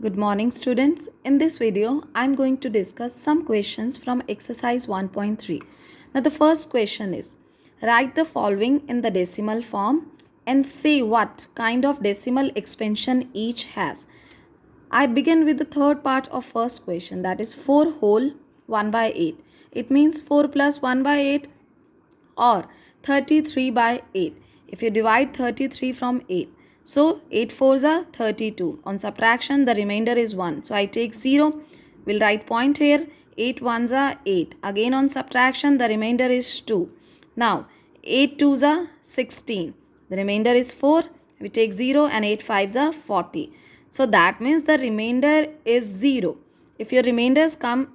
Good morning, students. In this video, I am going to discuss some questions from exercise 1.3. Now, the first question is, write the following in the decimal form and say what kind of decimal expansion each has. I begin with the third part of first question, that is 4 whole 1 by 8. It means 4 plus 1 by 8 or 33 by 8. If you divide 33 from 8, so 8 fours are 32. On subtraction, the remainder is 1. So I take 0. We'll write point here. 8 ones are 8. Again on subtraction, the remainder is 2. Now 8 twos are 16. The remainder is 4. We take 0 and 8 fives are 40. So that means the remainder is 0. If your remainders come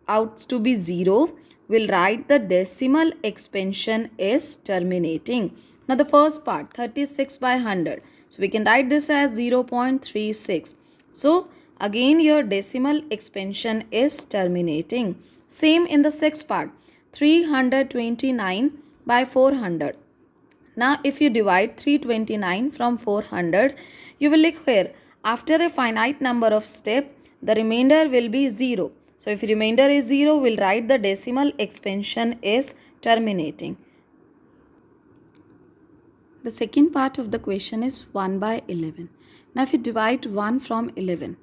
out to be 0, we'll write the decimal expansion is terminating. Now the first part, 36 by 100. So we can write this as 0.36. So again your decimal expansion is terminating. Same in the sixth part, 329 by 400. Now if you divide 329 from 400, you will look here. After a finite number of steps, the remainder will be 0. So if remainder is 0, we'll write the decimal expansion is terminating. The second part of the question is 1 by 11. Now if you divide 1 from 11,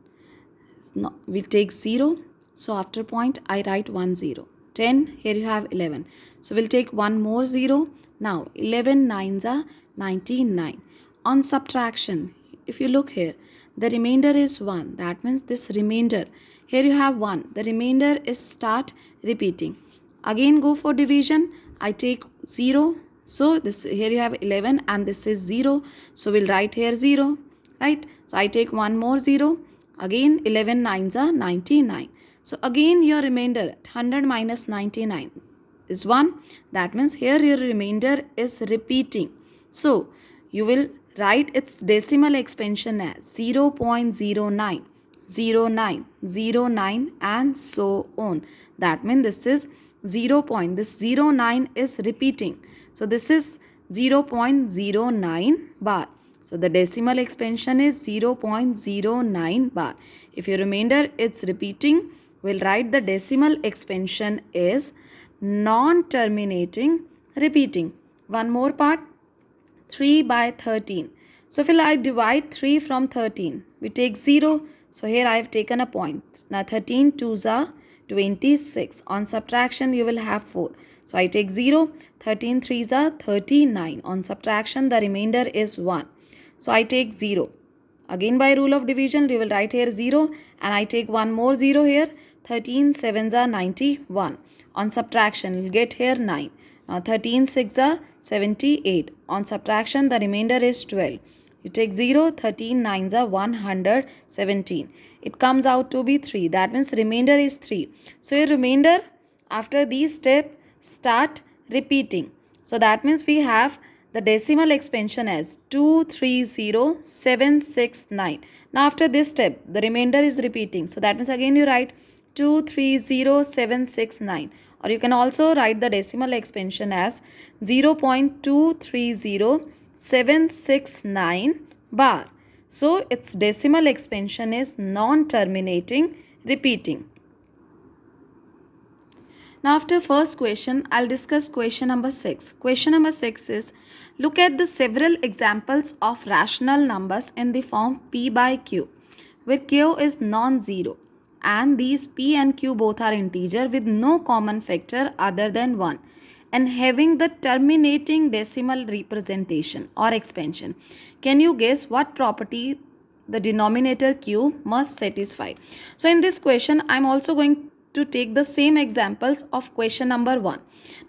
we'll take 0. So after point, I write 1 0. 10, here you have 11. So we'll take one more 0. Now 11 nines are 99. On subtraction, if you look here, the remainder is 1. That means this remainder, here you have 1. The remainder is start repeating. Again go for division. I take 0. So this here you have 11 and this is 0. So we'll write here 0. Right? So I take one more 0. Again 11 nines are 99. So again your remainder 100 minus 99 is 1. That means here your remainder is repeating. So you will write its decimal expansion as 0.09, 09, 09 and so on. That means this is 0. This 09 is repeating. So this is 0.09 bar. So the decimal expansion is 0.09 bar. If your remainder is repeating, we'll write the decimal expansion is non-terminating repeating. One more part, 3 by 13. So if I divide 3 from 13, we take 0. So here I have taken a point. Now 13 twos are 26. On subtraction, you will have 4. So I take 0. 13 threes are 39. On subtraction, the remainder is 1. So I take 0. Again by rule of division, we will write here 0 and I take one more 0 here. 13 sevens are 91. On subtraction, you'll get here 9. Now 13 six are 78. On subtraction, the remainder is 12. You take 0, 13 nines are 117. It comes out to be 3. That means remainder is 3. So your remainder after these steps start repeating. So that means we have the decimal expansion as 230769. Now after this step, the remainder is repeating. So that means again you write 230769. Or you can also write the decimal expansion as 0.230769 bar. So its decimal expansion is non-terminating repeating. Now after first question, I'll discuss question number 6. Question number 6 is, look at the several examples of rational numbers in the form p by q, where q is non-zero and these p and q both are integer with no common factor other than 1 and having the terminating decimal representation or expansion. Can you guess what property the denominator q must satisfy? So in this question, I'm also going to take the same examples of question number 1.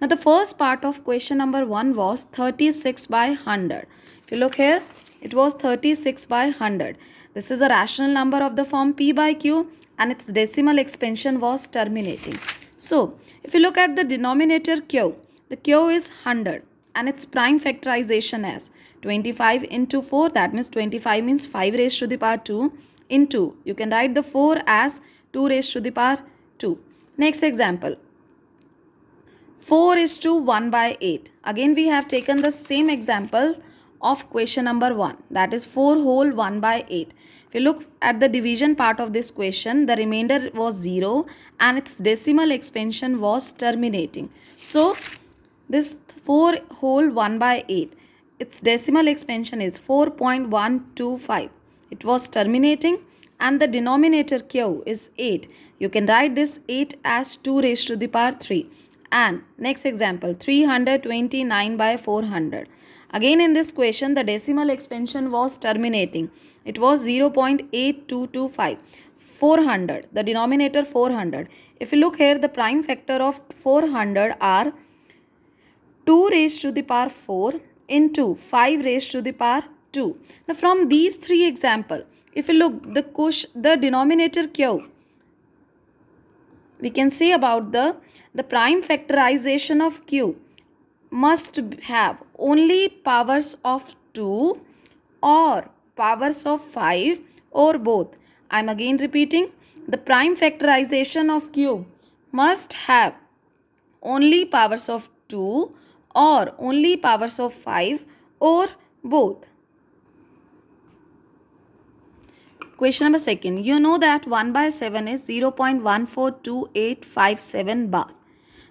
Now the first part of question number 1 was 36 by 100. If you look here, it was 36 by 100. This is a rational number of the form p by q and its decimal expansion was terminating. So if you look at the denominator q, the q is 100 and its prime factorization as 25 into 4. That means 25 means 5 raised to the power 2 into, you can write the 4 as 2 raised to the power 2. Next example, 4 is to 1 by 8. Again we have taken the same example of question number 1, that is 4 whole 1 by 8. If you look at the division part of this question, the remainder was 0 and its decimal expansion was terminating. So this 4 whole 1 by 8, its decimal expansion is 4.125. It was terminating and the denominator q is 8. You can write this 8 as 2 raised to the power 3. And next example, 329 by 400. Again in this question, the decimal expansion was terminating. It was 0.8225. 400, the denominator 400. If you look here, the prime factor of 400 are 2 raised to the power 4 into 5 raised to the power 2. Now from these three examples, if you look the denominator q, we can say about the prime factorization of q must have only powers of 2 or powers of 5 or both. I am again repeating, the prime factorization of q must have only powers of 2 or only powers of 5 or both. Question number 2. You know that 1 by 7 is 0.142857 bar.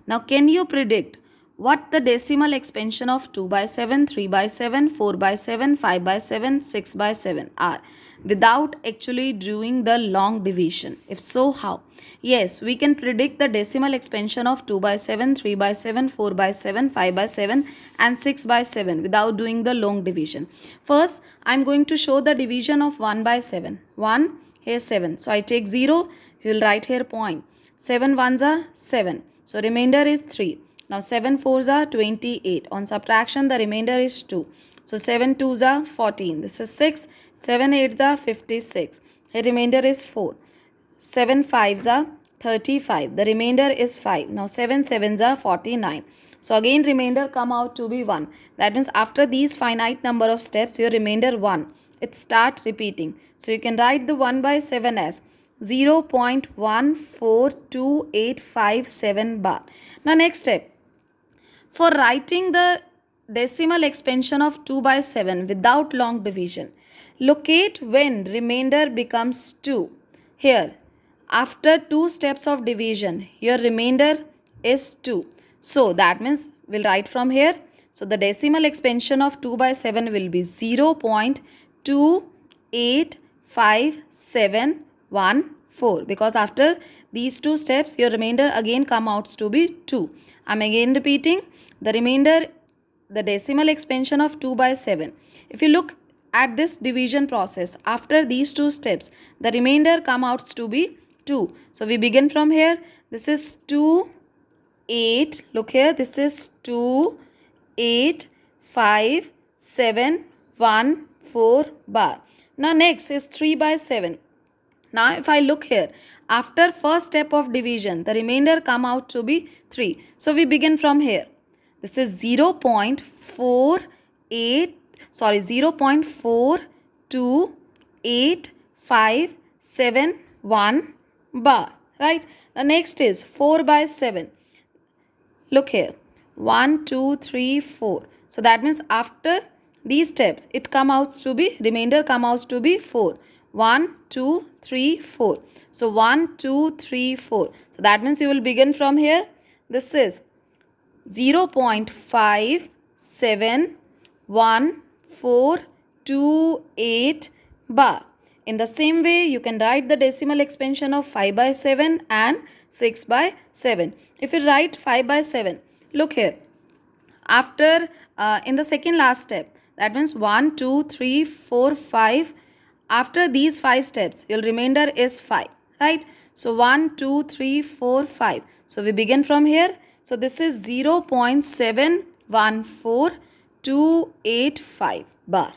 Now can you predict what the decimal expansion of 2 by 7, 3 by 7, 4 by 7, 5 by 7, 6 by 7 are without actually doing the long division? If so, how? Yes, we can predict the decimal expansion of 2 by 7, 3 by 7, 4 by 7, 5 by 7 and 6 by 7 without doing the long division. First, I am going to show the division of 1 by 7. 1, here 7. So I take 0, you will write here point. 7 ones are 7. So remainder is 3. Now 7 fours are 28. On subtraction, the remainder is 2. So 7 twos are 14. This is 6. 7 eights are 56. The remainder is 4. 7 fives are 35. The remainder is 5. Now 7 sevens are 49. So again remainder come out to be 1. That means after these finite number of steps, your remainder 1. It start repeating. So you can write the 1 by 7 as 0.142857 bar. Now next step. For writing the decimal expansion of 2 by 7 without long division, locate when remainder becomes 2. Here, after 2 steps of division, your remainder is 2. So that means we'll write from here. So the decimal expansion of 2 by 7 will be 0.28571 because after these 2 steps, your remainder again come out to be 2. I'm again repeating, the remainder, the decimal expansion of 2 by 7. If you look at this division process, after these 2 steps, the remainder come out to be 2. So we begin from here. This is 2, 8. Look here. This is 2, 8, 5, 7, 1, 4 bar. Now next is 3 by 7. Now if I look here, after first step of division, the remainder come out to be 3. So we begin from here. This is 0.42857 bar. Right? The next is 4 by 7. Look here. 1, 2, 3, 4. So that means after these steps, it come out to be, remainder come out to be 4. 1, 2, 3, 4. So 1, 2, 3, 4. So that means you will begin from here. This is 0.571428 bar. In the same way, you can write the decimal expansion of 5 by 7 and 6 by 7. If you write 5 by 7, look here. After, in the second last step, that means 1, 2, 3, 4, 5. After these 5 steps, your remainder is 5. Right? So 1, 2, 3, 4, 5. So we begin from here. So this is 0.714285 bar.